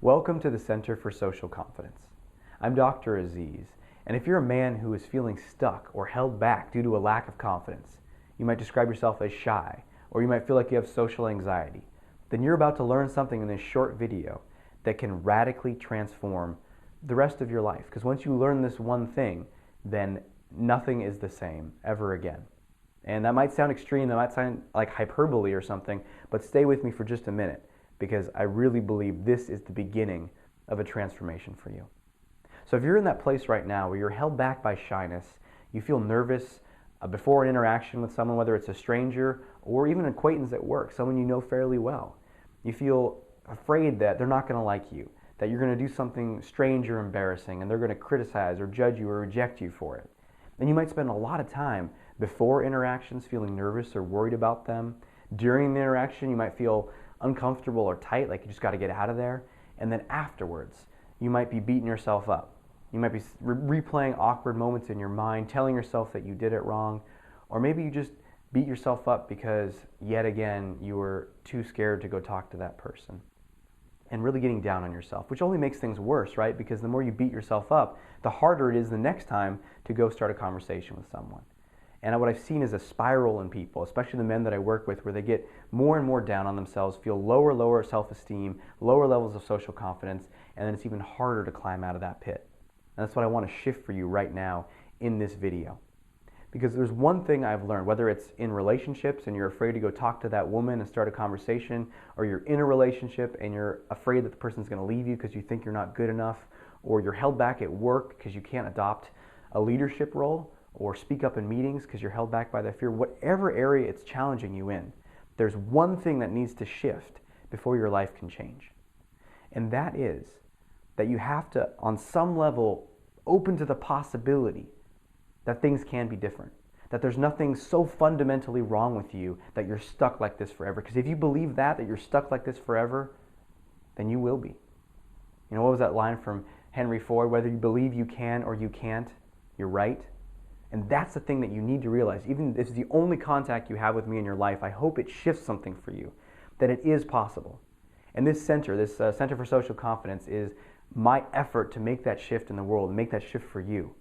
Welcome to the Center for Social Confidence. I'm Dr. Aziz, and if you're a man who is feeling stuck or held back due to a lack of confidence, you might describe yourself as shy, or you might feel like you have social anxiety, then you're about to learn something in this short video that can radically transform the rest of your life. Because once you learn this one thing, then nothing is the same ever again. And that might sound extreme, that might sound like hyperbole or something, but stay with me for just a minute, because I really believe this is the beginning of a transformation for you. So if you're in that place right now where you're held back by shyness, you feel nervous before an interaction with someone, whether it's a stranger or even an acquaintance at work, someone you know fairly well, you feel afraid that they're not going to like you, that you're going to do something strange or embarrassing, and they're going to criticize or judge you or reject you for it. And you might spend a lot of time before interactions feeling nervous or worried about them. During the interaction, you might feel uncomfortable or tight, like you just got to get out of there. And then afterwards, you might be beating yourself up. You might be replaying awkward moments in your mind, telling yourself that you did it wrong. Or maybe you just beat yourself up because, yet again, you were too scared to go talk to that person. And really getting down on yourself, which only makes things worse, right? Because the more you beat yourself up, the harder it is the next time to go start a conversation with someone. And what I've seen is a spiral in people, especially the men that I work with, where they get more and more down on themselves, feel lower self-esteem, lower levels of social confidence, and then it's even harder to climb out of that pit. And that's what I want to shift for you right now in this video. Because there's one thing I've learned, whether it's in relationships and you're afraid to go talk to that woman and start a conversation, or you're in a relationship and you're afraid that the person's going to leave you because you think you're not good enough, or you're held back at work because you can't adopt a leadership role, or speak up in meetings because you're held back by that fear, whatever area it's challenging you in, there's one thing that needs to shift before your life can change. And that is that you have to, on some level, open to the possibility that things can be different, that there's nothing so fundamentally wrong with you that you're stuck like this forever. Because if you believe that you're stuck like this forever, then you will be. You know, what was that line from Henry Ford? Whether you believe you can or you can't, you're right. And that's the thing that you need to realize. Even if it's the only contact you have with me in your life, I hope it shifts something for you, that it is possible. And this center, Center for Social Confidence, is my effort to make that shift in the world, and make that shift for you,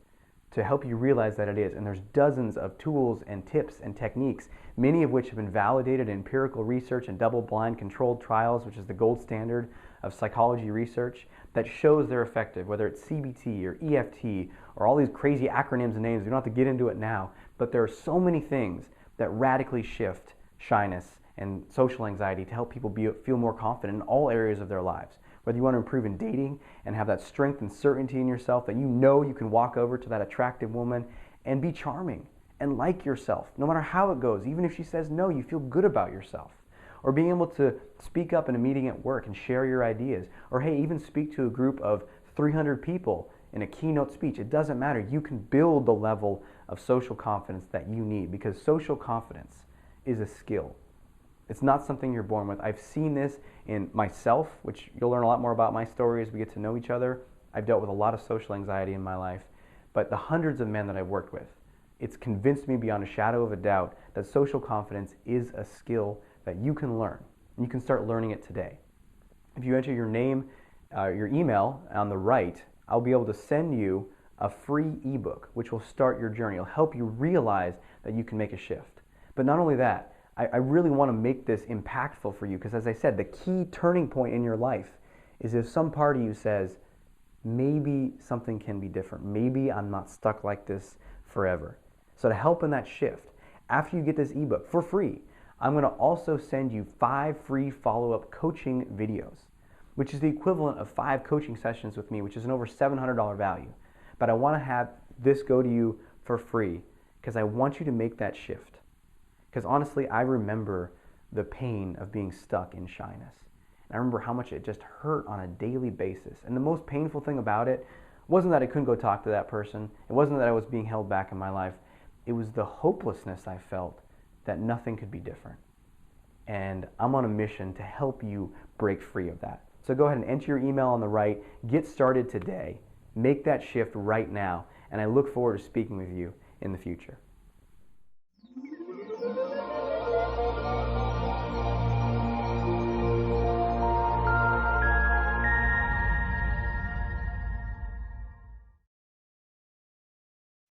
to help you realize that it is. And there's dozens of tools and tips and techniques, many of which have been validated in empirical research and double-blind controlled trials, which is the gold standard of psychology research, that shows they're effective, whether it's CBT or EFT or all these crazy acronyms and names. We don't have to get into it now, but there are so many things that radically shift shyness and social anxiety to help people feel more confident in all areas of their lives. Whether you want to improve in dating and have that strength and certainty in yourself that you know you can walk over to that attractive woman and be charming and like yourself, no matter how it goes. Even if she says no, you feel good about yourself. Or being able to speak up in a meeting at work and share your ideas. Or hey, even speak to a group of 300 people in a keynote speech. It doesn't matter. You can build the level of social confidence that you need, because social confidence is a skill. It's not something you're born with. I've seen this in myself, which you'll learn a lot more about my story as we get to know each other. I've dealt with a lot of social anxiety in my life, but the hundreds of men that I've worked with, it's convinced me beyond a shadow of a doubt that social confidence is a skill that you can learn. And you can start learning it today. If you enter your name, your email on the right, I'll be able to send you a free ebook, which will start your journey. It'll help you realize that you can make a shift. But not only that, I really want to make this impactful for you, because as I said, the key turning point in your life is if some part of you says, maybe something can be different. Maybe I'm not stuck like this forever. So to help in that shift, after you get this ebook for free, I'm going to also send you 5 free follow-up coaching videos, which is the equivalent of 5 coaching sessions with me, which is an over $700 value. But I want to have this go to you for free because I want you to make that shift. Because honestly, I remember the pain of being stuck in shyness. And I remember how much it just hurt on a daily basis. And the most painful thing about it wasn't that I couldn't go talk to that person. It wasn't that I was being held back in my life. It was the hopelessness I felt that nothing could be different. And I'm on a mission to help you break free of that. So go ahead and enter your email on the right. Get started today. Make that shift right now. And I look forward to speaking with you in the future.